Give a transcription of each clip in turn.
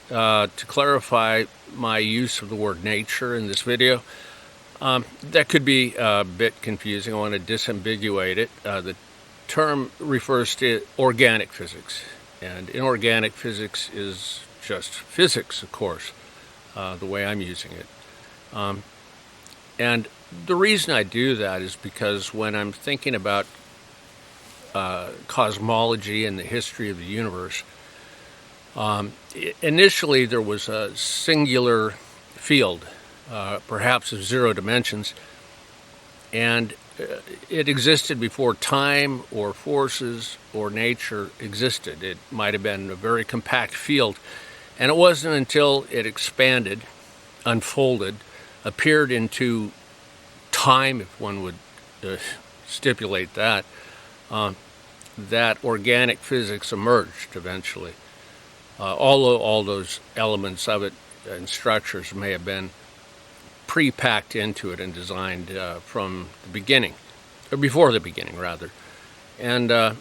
To clarify my use of the word nature in this video, that could be a bit confusing. I want to disambiguate it. The term refers to organic physics, and inorganic physics is just physics, of course, the way I'm using it. And the reason I do that is because when I'm thinking about cosmology and the history of the universe, initially there was a singular field, perhaps of zero dimensions, and it existed before time or forces or nature existed. It might have been a very compact field, and it wasn't until it expanded, unfolded, appeared into time, if one would stipulate that, that organic physics emerged eventually. Although all those elements of it and structures may have been pre-packed into it and designed from the beginning, or before the beginning, rather. And the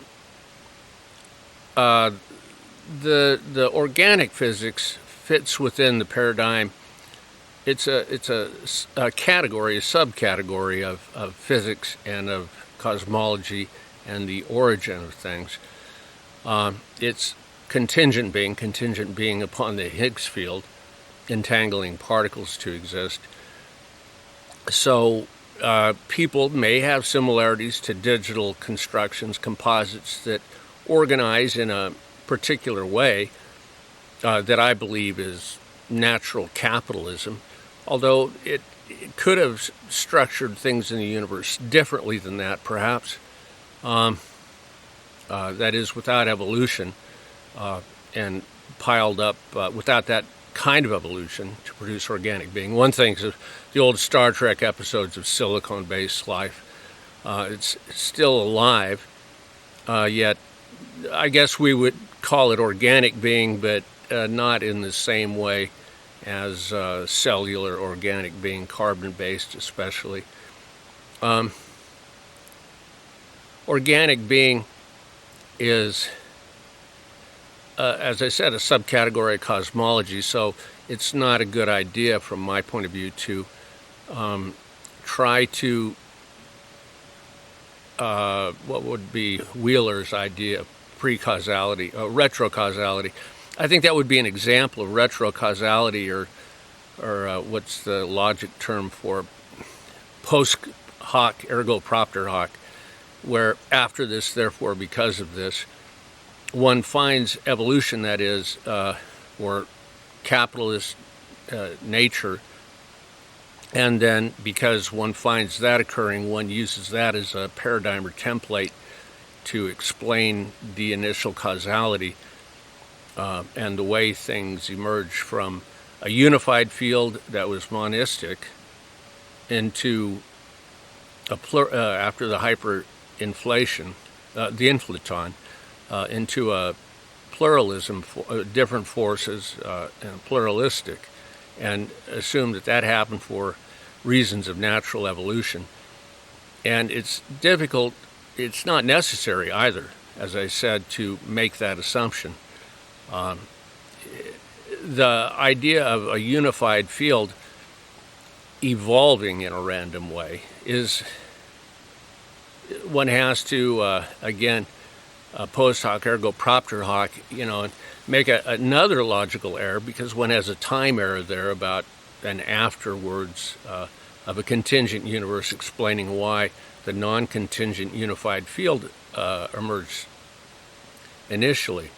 organic physics fits within the paradigm. It's a category, a subcategory of physics and of cosmology and the origin of things. It's contingent being upon the Higgs field, entangling particles to exist. So people may have similarities to digital constructions, composites that organize in a particular way that I believe is natural capitalism, although it could have structured things in the universe differently than that, perhaps. That is, without evolution, and piled up without that kind of evolution to produce organic being. One thinks of the old Star Trek episodes of silicon-based life. It's still alive, yet I guess we would call it organic being, but not in the same way as cellular organic being, carbon-based especially. Organic being is, as I said, a subcategory of cosmology, so it's not a good idea from my point of view to try to, what would be Wheeler's idea of pre-causality, retrocausality. I think that would be an example of retrocausality, or what's the logic term for post hoc ergo propter hoc, where after this, therefore because of this, one finds evolution, that is, or capitalist nature, and then because one finds that occurring, one uses that as a paradigm or template to explain the initial causality and the way things emerge from a unified field that was monistic into after the hyperinflation, the inflaton, into a pluralism, different forces, and pluralistic, and assume that happened for reasons of natural evolution. And it's difficult, it's not necessary either, as I said, to make that assumption. The idea of a unified field evolving in a random way is, one has to, again, post hoc ergo propter hoc, make another logical error, because one has a time error there about an afterwards of a contingent universe explaining why the non-contingent unified field emerged initially.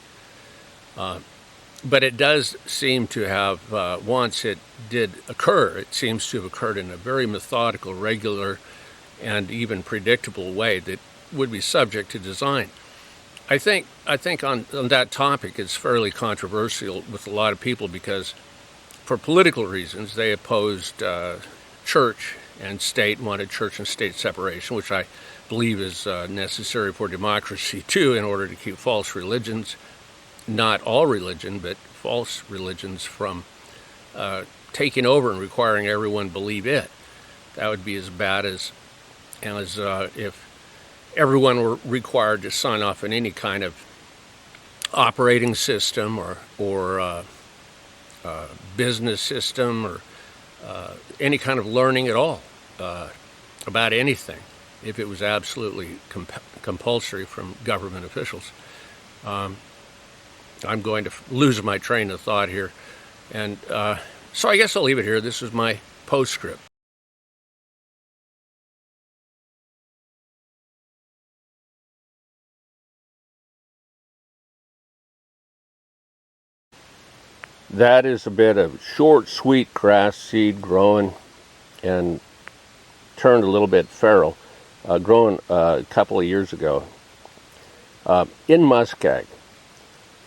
But it does seem to have, once it did occur, it seems to have occurred in a very methodical, regular, and even predictable way that would be subject to design. I think on that topic it's fairly controversial with a lot of people, because for political reasons they opposed church and state, wanted church and state separation, which I believe is necessary for democracy too, in order to keep false religions, not all religion, but false religions, from taking over and requiring everyone believe it. That would be as bad as if everyone were required to sign off on any kind of operating system or business system or any kind of learning at all about anything if it was absolutely compulsory from government officials. I'm going to lose my train of thought here. And so I guess I'll leave it here. This is my postscript. That is a bit of short, sweet grass seed growing and turned a little bit feral, grown a couple of years ago. In muskeg,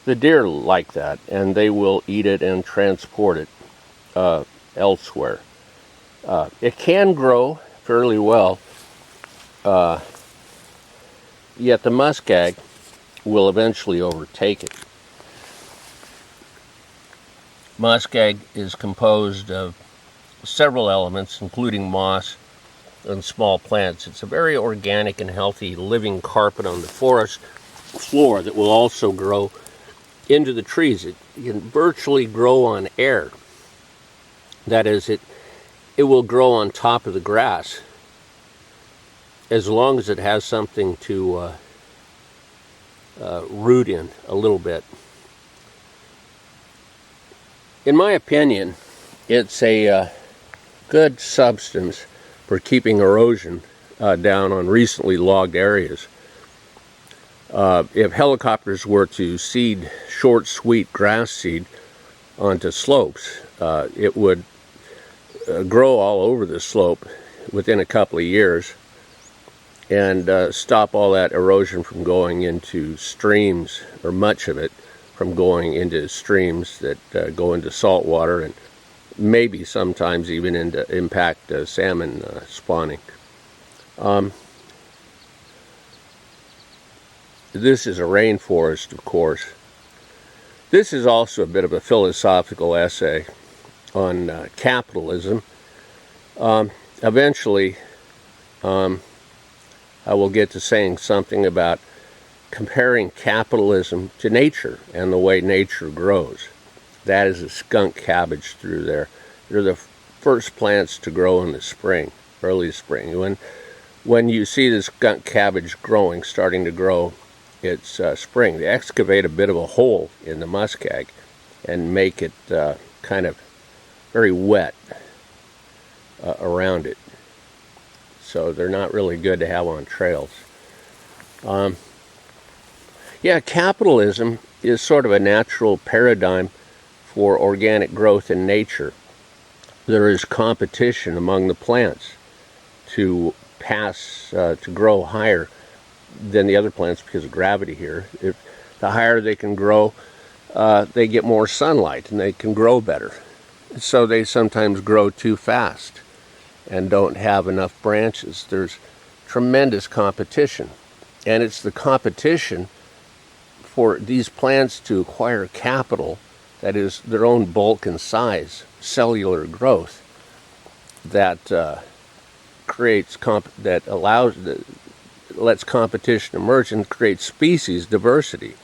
the deer like that, and they will eat it and transport it elsewhere. It can grow fairly well, yet the muskeg will eventually overtake it. Muskeg is composed of several elements, including moss and small plants. It's a very organic and healthy living carpet on the forest floor that will also grow into the trees. It can virtually grow on air. That is, it will grow on top of the grass as long as it has something to root in a little bit. In my opinion, it's a good substance for keeping erosion down on recently logged areas. If helicopters were to seed short, sweet grass seed onto slopes, it would grow all over the slope within a couple of years and stop all that erosion from going into streams, or much of it from going into streams that go into salt water and maybe sometimes even impact salmon spawning. This is a rainforest, of course. This is also a bit of a philosophical essay on capitalism. Eventually, I will get to saying something about comparing capitalism to nature and the way nature grows. That is a skunk cabbage through there. They're the first plants to grow in the spring, early spring. When you see the skunk cabbage growing, starting to grow, it's spring. They excavate a bit of a hole in the muskeg and make it kind of very wet around it. So they're not really good to have on trails. Yeah, capitalism is sort of a natural paradigm for organic growth in nature. There is competition among the plants to grow higher than the other plants because of gravity here. If the higher they can grow, they get more sunlight and they can grow better. So they sometimes grow too fast and don't have enough branches. There's tremendous competition, and it's the competition for these plants to acquire capital, that is their own bulk and size, cellular growth, that lets competition emerge and creates species diversity.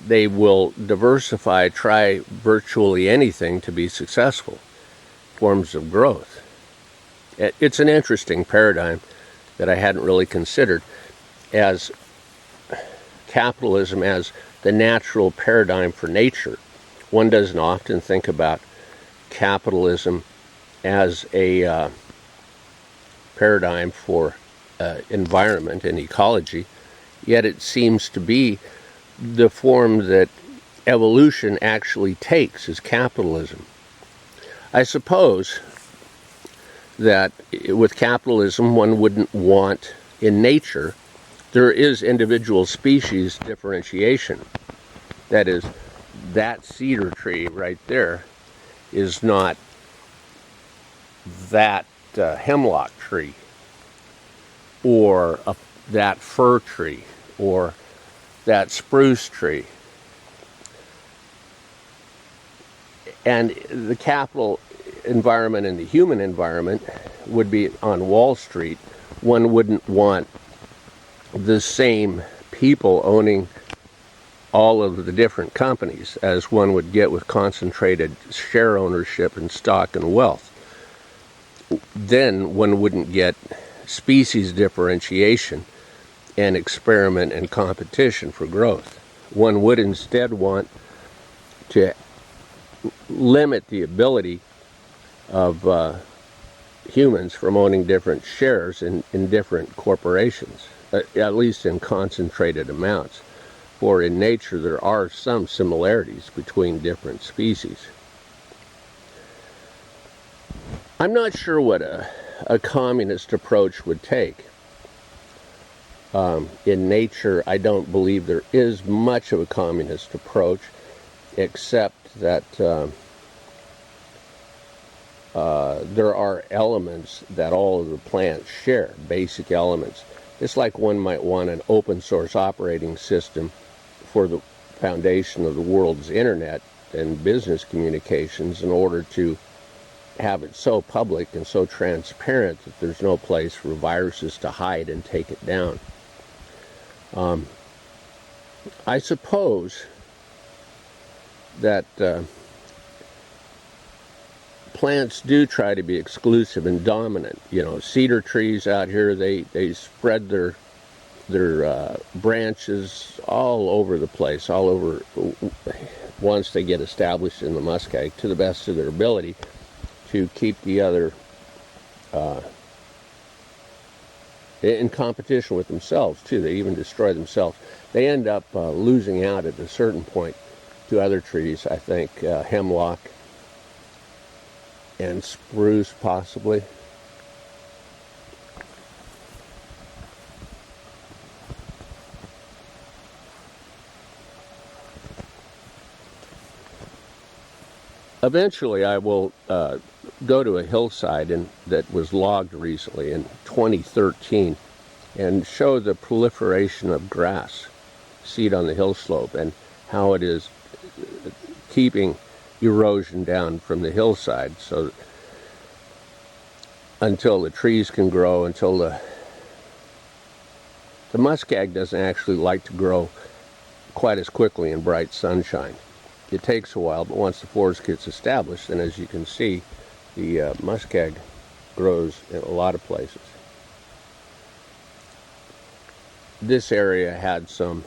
They will diversify, try virtually anything to be successful, forms of growth. It's an interesting paradigm that I hadn't really considered as capitalism as the natural paradigm for nature. One doesn't often think about capitalism as a paradigm for environment and ecology, yet it seems to be the form that evolution actually takes, is capitalism. I suppose that with capitalism one wouldn't want in nature, there is individual species differentiation. That is, that cedar tree right there is not that hemlock tree, or that fir tree, or that spruce tree. And the capital environment and the human environment would be on Wall Street. One wouldn't want the same people owning all of the different companies as one would get with concentrated share ownership in stock and wealth. Then one wouldn't get species differentiation and experiment and competition for growth. One would instead want to limit the ability of humans from owning different shares in different corporations, at least in concentrated amounts. For in nature there are some similarities between different species. I'm not sure what a communist approach would take. In nature, I don't believe there is much of a communist approach, except that there are elements that all of the plants share, basic elements. It's like one might want an open source operating system for the foundation of the world's internet and business communications in order to have it so public and so transparent that there's no place for viruses to hide and take it down. I suppose that plants do try to be exclusive and dominant. You know, cedar trees out here, they spread their branches all over the place, all over, once they get established in the muskeg, to the best of their ability, to keep the other in competition with themselves too. They even destroy themselves. They end up losing out at a certain point to other trees. I think hemlock and spruce possibly. Eventually I will go to a hillside that was logged recently in 2013 and show the proliferation of grass seed on the hill slope and how it is keeping erosion down from the hillside, so until the trees can grow, until the muskeg doesn't actually like to grow quite as quickly in bright sunshine. It takes a while, but once the forest gets established, then as you can see, the muskeg grows in a lot of places. This area had some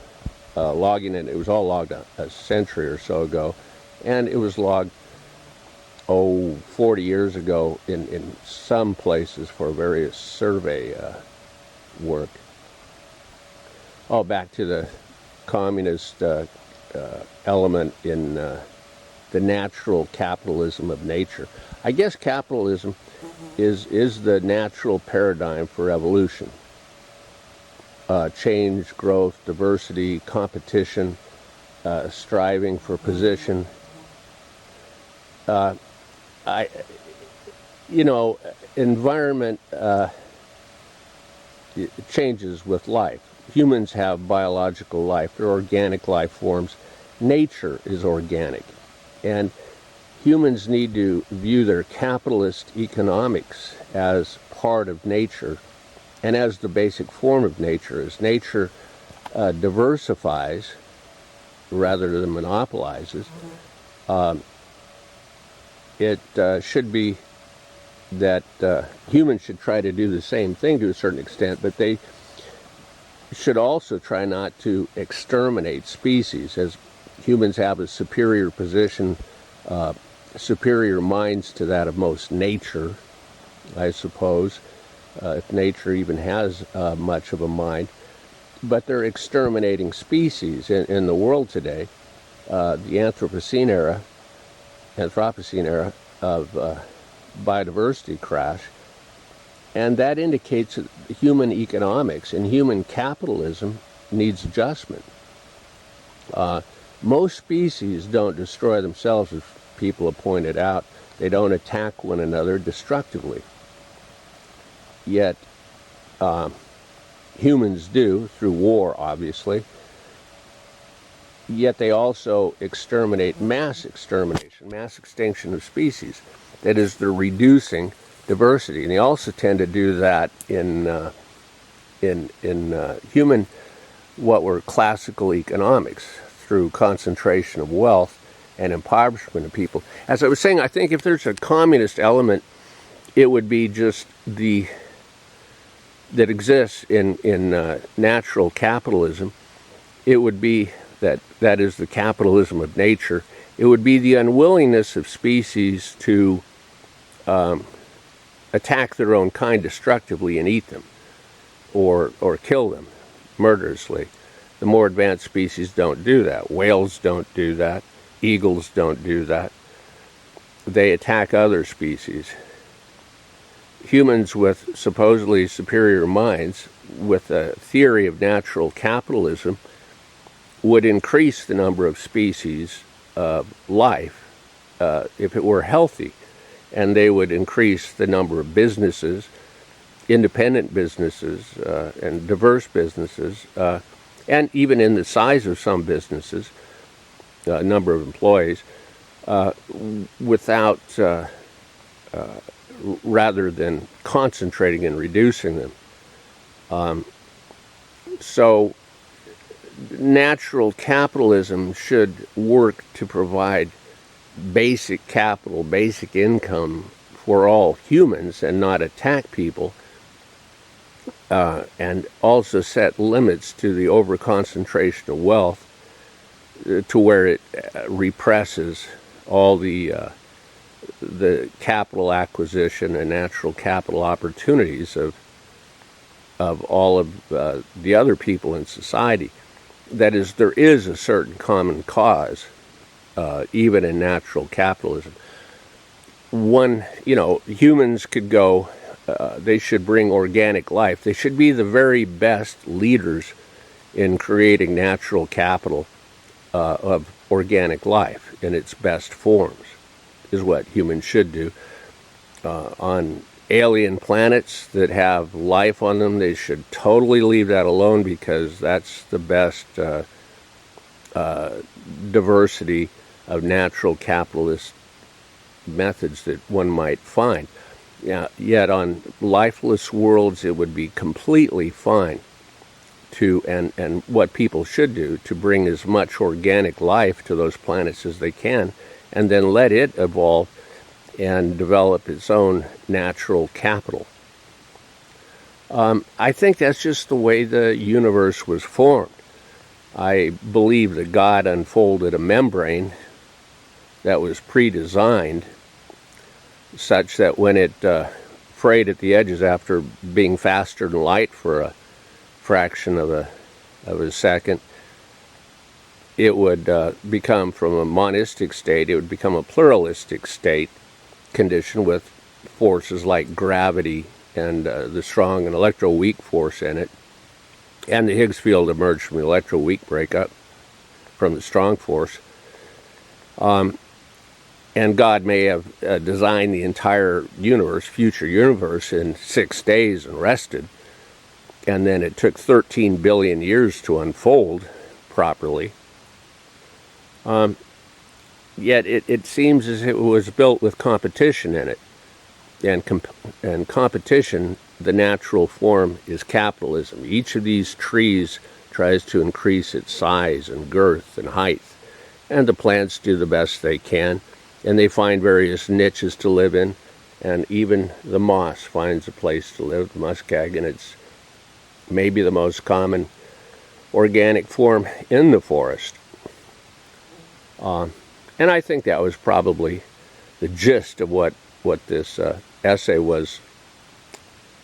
logging in it. It was all logged a century or so ago, and it was logged 40 years ago in some places for various survey work. Back to the communist element in the natural capitalism of nature. I guess capitalism is the natural paradigm for evolution. Change, growth, diversity, competition, striving for position. Environment changes with life. Humans have biological life. They're organic life forms. Nature is organic. And humans need to view their capitalist economics as part of nature and as the basic form of nature. As nature diversifies rather than monopolizes, it should be that humans should try to do the same thing to a certain extent, but they should also try not to exterminate species, as humans have a superior position, superior minds to that of most nature, I suppose, if nature even has much of a mind. But they're exterminating species in the world today. The Anthropocene era of biodiversity crash, and that indicates that human economics and human capitalism needs adjustment. Most species don't destroy themselves, as people have pointed out. They don't attack one another destructively. Yet humans do, through war, obviously. Yet they also exterminate, mass extermination, mass extinction of species. That is, they're reducing diversity, and they also tend to do that in human, what were classical economics, through concentration of wealth and impoverishment of people. As I was saying, I think if there's a communist element, it would be just that exists in natural capitalism. It would be that is the capitalism of nature. It would be the unwillingness of species to attack their own kind destructively and eat them, or kill them murderously. The more advanced species don't do that. Whales don't do that. Eagles don't do that. They attack other species. Humans with supposedly superior minds, with a theory of natural capitalism, would increase the number of species of life if it were healthy. And they would increase the number of businesses, independent businesses, and diverse businesses, and even in the size of some businesses, number of employees, without, rather than concentrating and reducing them. So natural capitalism should work to provide basic capital, basic income for all humans and not attack people, and also set limits to the overconcentration of wealth to where it represses all the capital acquisition and natural capital opportunities of all of the other people in society. That is, there is a certain common cause, even in natural capitalism. Humans could go, they should bring organic life. They should be the very best leaders in creating natural capital of organic life in its best forms, is what humans should do. On alien planets that have life on them, they should totally leave that alone, because that's the best diversity of natural capitalist methods that one might find. Yet on lifeless worlds, it would be completely fine to, and what people should do, to bring as much organic life to those planets as they can, and then let it evolve and develop its own natural capital. I think that's just the way the universe was formed. I believe that God unfolded a membrane that was pre-designed, such that when it frayed at the edges after being faster than light for a fraction of a second, it would become, from a monistic state, it would become a pluralistic state condition with forces like gravity and the strong and electroweak force in it. And the Higgs field emerged from the electroweak breakup from the strong force. And God may have designed the entire universe, future universe, in 6 days and rested. And then it took 13 billion years to unfold properly. Yet it seems as if it was built with competition in it. And competition, the natural form, is capitalism. Each of these trees tries to increase its size and girth and height. And the plants do the best they can. And they find various niches to live in. And even the moss finds a place to live, the muskeg, and it's maybe the most common organic form in the forest. And I think that was probably the gist of what this essay was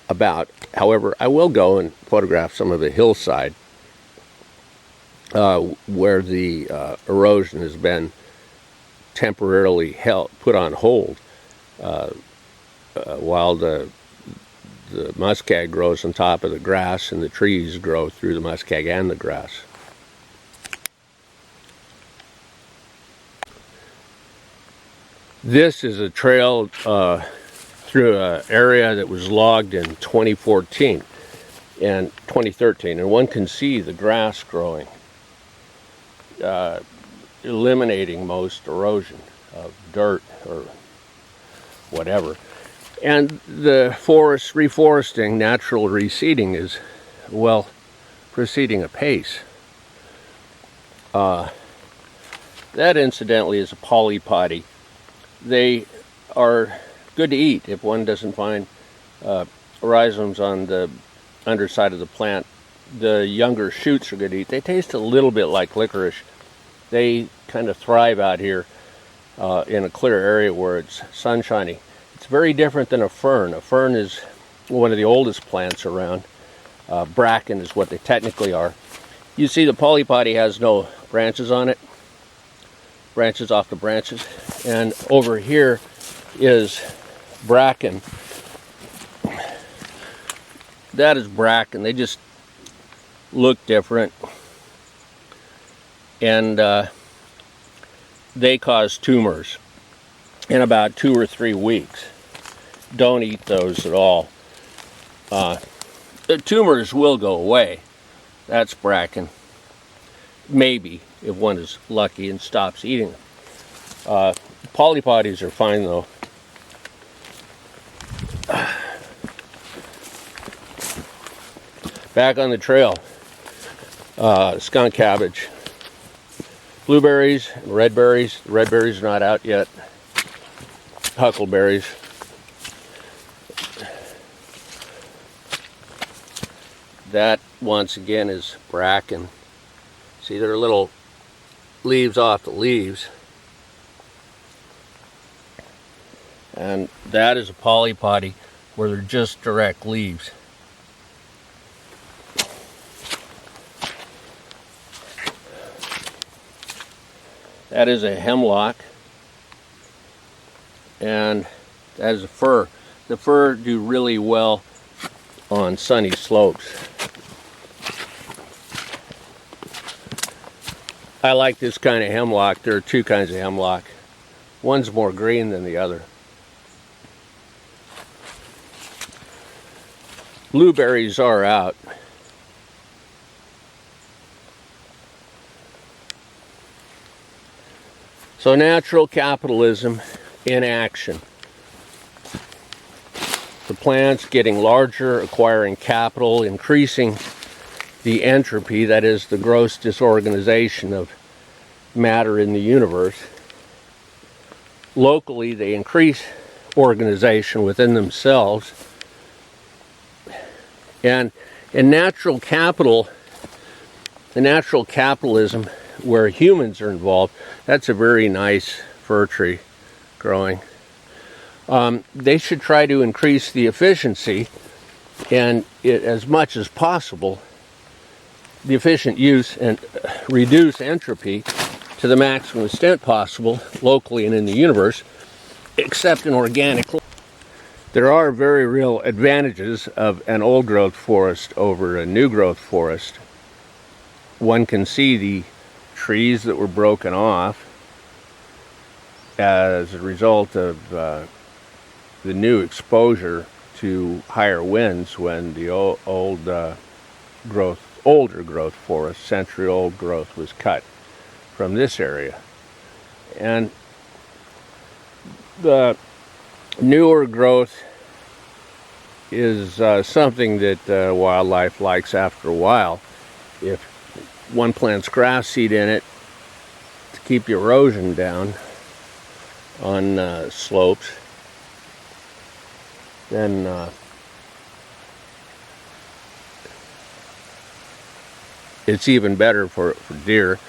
about. However, I will go and photograph some of the hillside where the erosion has been temporarily put on hold while the muskeg grows on top of the grass and the trees grow through the muskeg and the grass. This is a trail through an area that was logged in 2014 and 2013, and one can see the grass growing, eliminating most erosion of dirt or whatever. And the forest reforesting, natural reseeding, is, well, proceeding apace. That, incidentally, is a polypody. They are good to eat if one doesn't find rhizomes on the underside of the plant. The younger shoots are good to eat. They taste a little bit like licorice. They kind of thrive out here in a clear area where it's sunshiny. It's very different than a fern. A fern is one of the oldest plants around. Bracken is what they technically are. You see the polypody has no branches on it, branches off the branches, and over here is bracken. That is bracken. They just look different, and they cause tumors in about 2 or 3 weeks. Don't eat those at all. The tumors will go away. That's bracken. Maybe, if one is lucky and stops eating them. Polypodies are fine though. Back on the trail, skunk cabbage. Blueberries, red berries. The red berries are not out yet. Huckleberries. That, once again, is bracken. See, there are little leaves off the leaves. And that is a polypody where they're just direct leaves. That is a hemlock. And that is a fir. The fir do really well on sunny slopes. I like this kind of hemlock. There are 2 kinds of hemlock. One's more green than the other. Blueberries are out. So natural capitalism in action. The plants getting larger, acquiring capital, increasing the entropy, that is the gross disorganization of matter in the universe. Locally, they increase organization within themselves. And in natural capital, the natural capitalism where humans are involved, that's a very nice fir tree growing. They should try to increase the efficiency and as much as possible the efficient use and reduce entropy to the maximum extent possible locally and in the universe, except in organic. There are very real advantages of an old growth forest over a new growth forest. One can see the trees that were broken off as a result of the new exposure to higher winds when the older growth forest, century-old growth, was cut from this area. And the newer growth is something that wildlife likes after a while. If one plants grass seed in it to keep the erosion down on slopes, then it's even better for deer.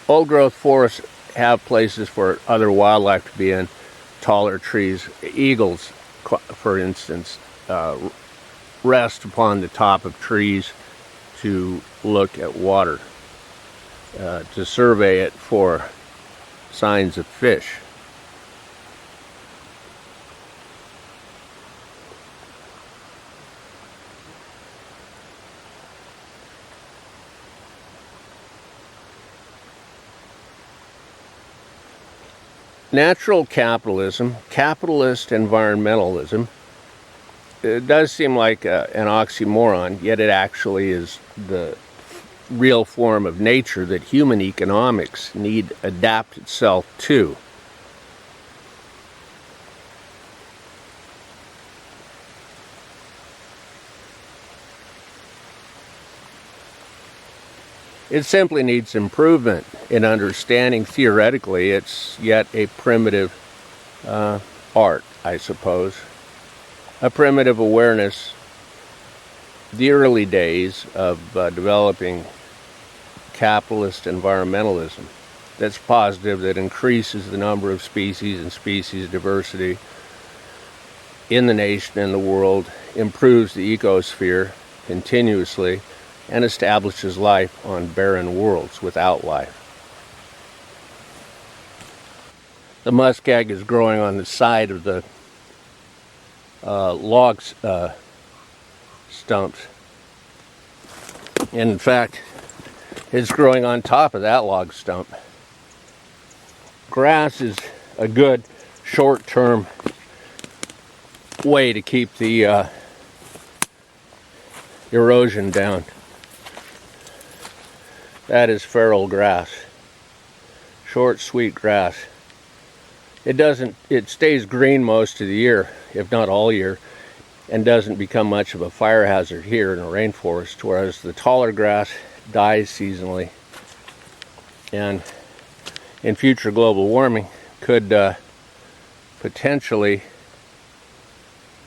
Old growth forests have places for other wildlife to be in, taller trees. Eagles, for instance, rest upon the top of trees to look at water, to survey it for signs of fish. Natural capitalism, capitalist environmentalism, it does seem like an oxymoron, yet it actually is the real form of nature that human economics need adapt itself to. It simply needs improvement in understanding. Theoretically, it's yet a primitive art, I suppose. A primitive awareness. The early days of developing capitalist environmentalism that's positive, that increases the number of species and species diversity in the nation and the world, improves the ecosphere continuously, and establishes life on barren worlds without life. The muskeg is growing on the side of the log stumps. And in fact, it's growing on top of that log stump. Grass is a good short-term way to keep the erosion down. That is feral grass. Short, sweet grass. It stays green most of the year, if not all year, and doesn't become much of a fire hazard here in the rainforest, whereas the taller grass dies seasonally and in future global warming could potentially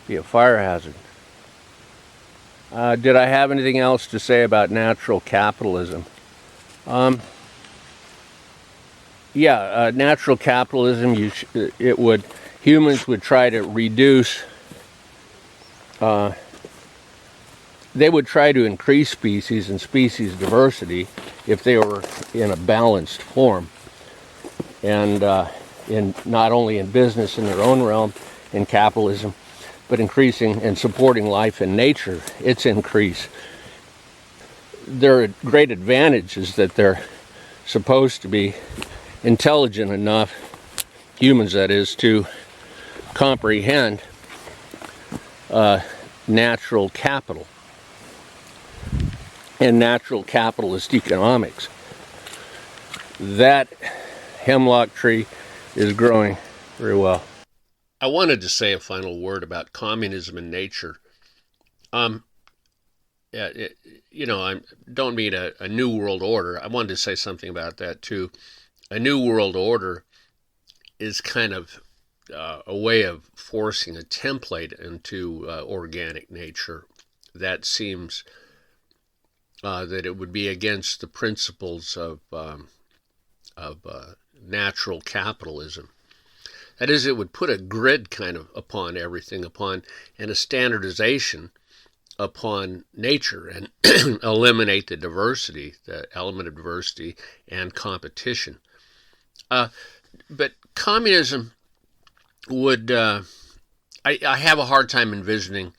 be a fire hazard. Did I have anything else to say about natural capitalism? Natural capitalism, humans would try to reduce, they would try to increase species and species diversity if they were in a balanced form. And in not only in business in their own realm, in capitalism, but increasing and supporting life in nature, its increase. Their great advantage is that they're supposed to be intelligent enough, humans that is, to comprehend natural capital and natural capitalist economics. That hemlock tree is growing very well. I wanted to say a final word about communism and nature. I don't mean a new world order. I wanted to say something about that too. A new world order is kind of a way of forcing a template into organic nature that seems that it would be against the principles of natural capitalism. That is, it would put a grid kind of upon everything, and a standardization upon nature, and eliminate the diversity, the element of diversity and competition. But communism would, I have a hard time envisioning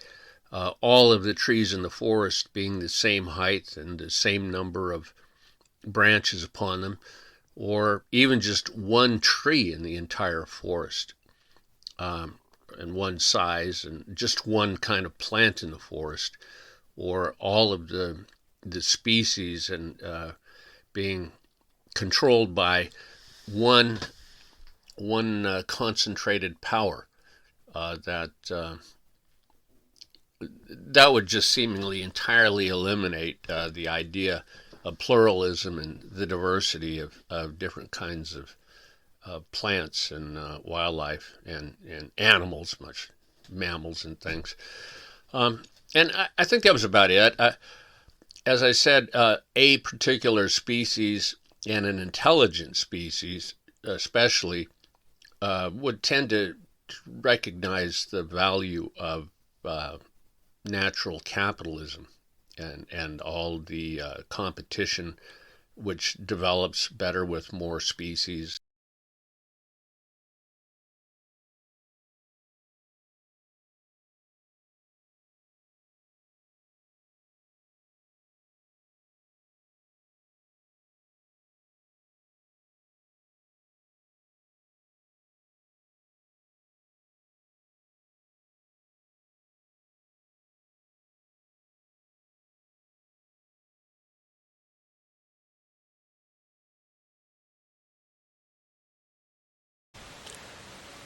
all of the trees in the forest being the same height and the same number of branches upon them, or even just one tree in the entire forest, and one size, and just one kind of plant in the forest, or all of the species and being controlled by one concentrated power. That would just seemingly entirely eliminate the idea of pluralism and the diversity of different kinds of plants and wildlife and animals, much mammals and things. And I think that was about it. As I said, a particular species and an intelligent species especially would tend to recognize the value of natural capitalism and all the competition which develops better with more species.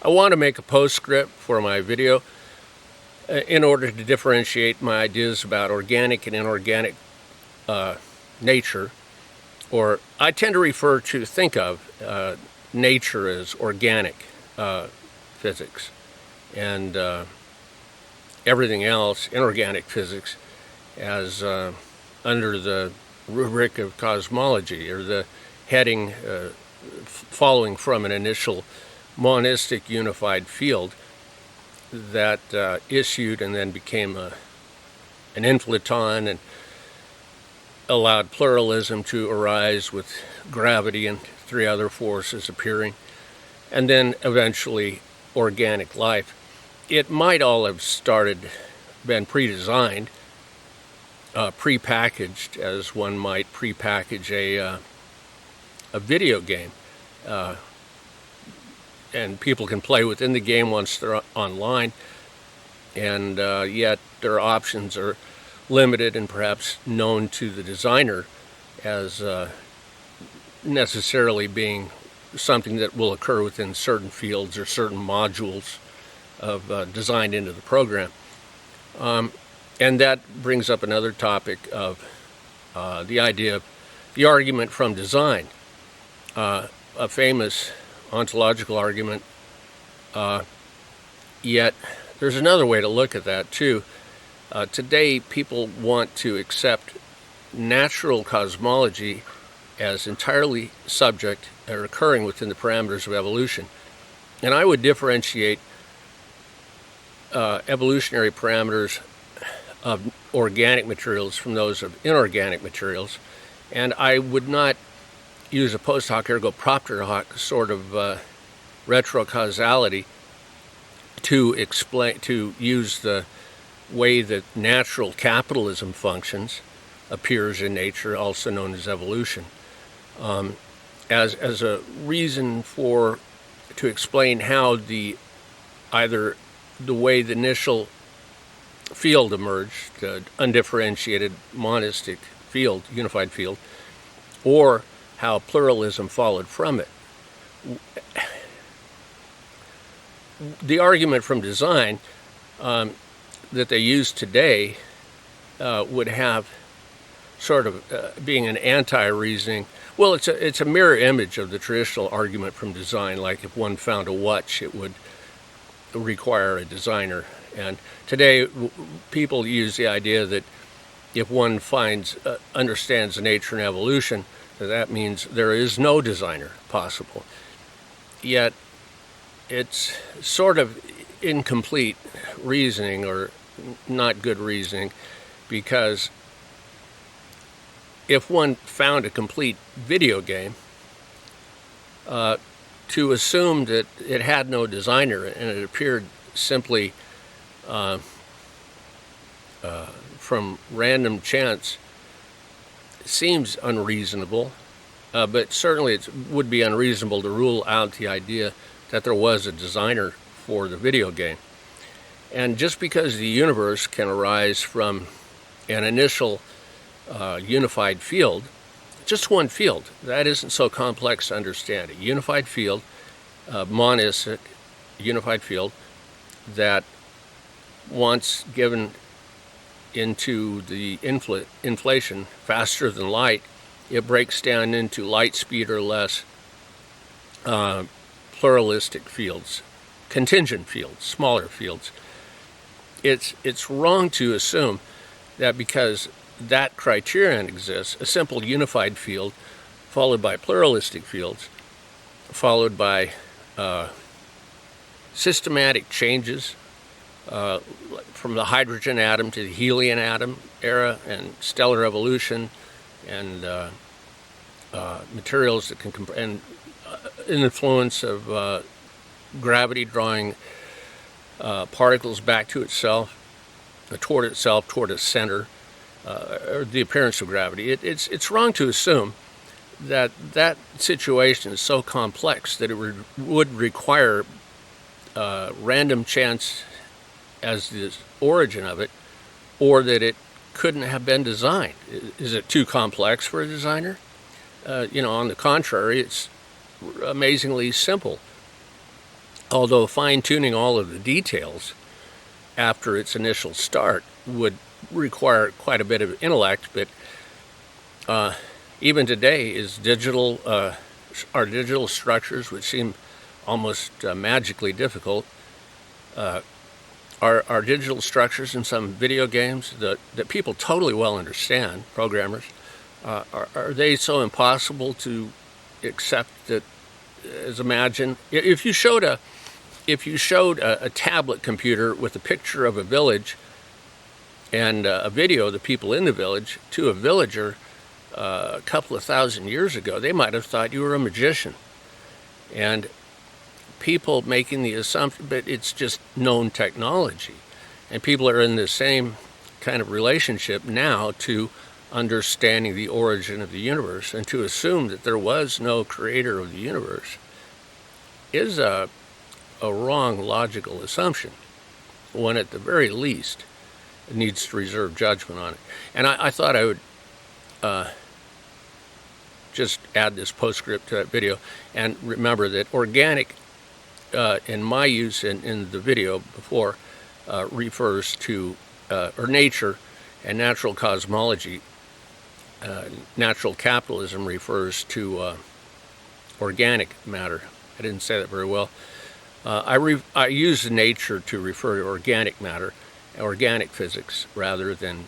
I want to make a postscript for my video in order to differentiate my ideas about organic and inorganic nature. or I tend to think of nature as organic physics, and everything else, inorganic physics, as under the rubric of cosmology, or the heading following from an initial monistic unified field that issued and then became an inflaton and allowed pluralism to arise with gravity and three other forces appearing, and then eventually organic life. It might all have been pre-designed, pre-packaged, as one might pre-package a video game. And people can play within the game once they're online, and yet their options are limited and perhaps known to the designer as necessarily being something that will occur within certain fields or certain modules of designed into the program. And that brings up another topic of the idea of the argument from design, a famous ontological argument, yet there's another way to look at that too. Today, people want to accept natural cosmology as entirely subject or occurring within the parameters of evolution. And I would differentiate evolutionary parameters of organic materials from those of inorganic materials. And I would not use a post hoc ergo propter hoc sort of retrocausality to use the way that natural capitalism functions, appears in nature, also known as evolution, as a reason to explain how either the way the initial field emerged, the undifferentiated monistic field, unified field, or how pluralism followed from it. The argument from design that they use today would have sort of being an anti-reasoning. Well, it's a mirror image of the traditional argument from design. Like if one found a watch, it would require a designer. And today, people use the idea that if one understands the nature and evolution, that means there is no designer possible. Yet, it's sort of incomplete reasoning, or not good reasoning, because if one found a complete video game, to assume that it had no designer and it appeared simply from random chance seems unreasonable, but certainly it would be unreasonable to rule out the idea that there was a designer for the video game. And just because the universe can arise from an initial unified field, just one field, that isn't so complex to understand. A unified field, monistic unified field, that once given into the inflation faster than light, it breaks down into light speed or less pluralistic fields, contingent fields, smaller fields. It's wrong to assume that because that criterion exists, a simple unified field followed by pluralistic fields, followed by systematic changes from the hydrogen atom to the helium atom era, and stellar evolution, and materials that can and influence of gravity drawing particles back to itself, toward its center, or the appearance of gravity. It's wrong to assume that situation is so complex that it would require random chance as the origin of it, or that it couldn't have been designed. Is it too complex for a designer? On the contrary, it's amazingly simple. Although fine-tuning all of the details after its initial start would require quite a bit of intellect, but even today, is our digital structures, which seem almost magically difficult. Our digital structures in some video games that people totally well understand, programmers, are they so impossible to accept that as imagine if you showed a tablet computer with a picture of a village and a video of the people in the village to a villager a couple of thousand years ago, they might have thought you were a magician. And people making the assumption, but it's just known technology. And people are in the same kind of relationship now to understanding the origin of the universe, and to assume that there was no creator of the universe is a wrong logical assumption, when at the very least it needs to reserve judgment on it. And I thought I would just add this postscript to that video, and remember that organic, in my use in the video before, refers to, or nature and natural cosmology. Natural capitalism refers to organic matter. I didn't say that very well. I use nature to refer to organic matter, organic physics, rather than